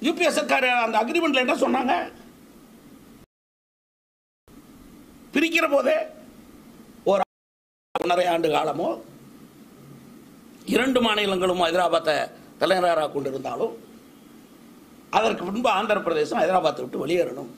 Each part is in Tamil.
யூபிஎஸ் சர்க்கார் அந்த அக்ரிமெண்ட்ல என்ன சொன்னாங்க? பிரிக்கிற போதே ஒரு 1.5 ஆண்டு காலமோ 2 மாநிலங்களும் ஹைதராபாத்தை தலைநகராக கொண்டிருந்தாலும் அதற்கு முன்பு ஆந்திர பிரதேசம் ஹைதராபாத்தை விட்டு வெளியேறணும்.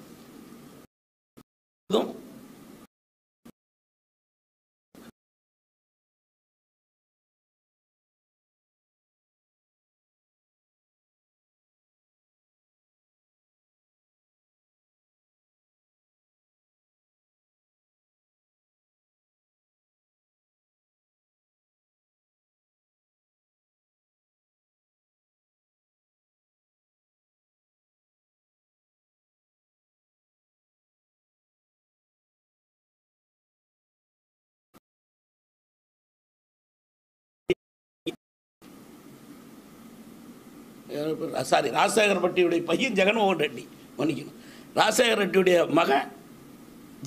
சாரி, ராஜசேகர ரெட்டியுடைய பையன் ஜெகன்மோகன் ரெட்டி, மன்னிக்கணும், ராஜசேகர ரெட்டியுடைய மகன்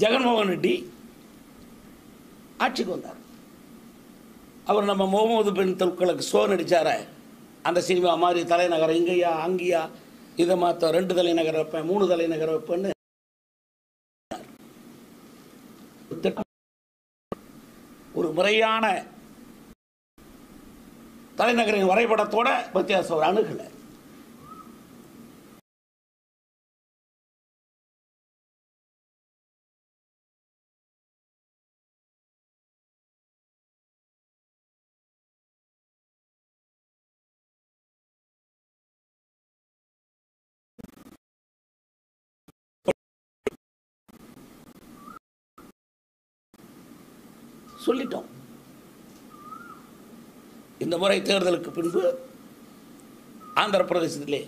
ஜெகன்மோகன் ரெட்டி ஆட்சிக்கு வந்தார். அவர் நம்ம முகமது பின் துக்ளக் ஷோ நடித்தார அந்த சினிமா மாதிரி தலைநகரம் இங்கேயா அங்கேயா இதை மாற்ற 2 தலைநகர் வைப்பேன் 3 தலைநகர் வைப்பேன்னு ஒரு முறையான தலைநகரின் வரைபடத்தோட வித்தியாசம் ஒரு அணுகலை. சொல்லிட்டோம். இந்த முறை தேர்தலுக்கு பின்பு ஆந்திர பிரதேசத்திலே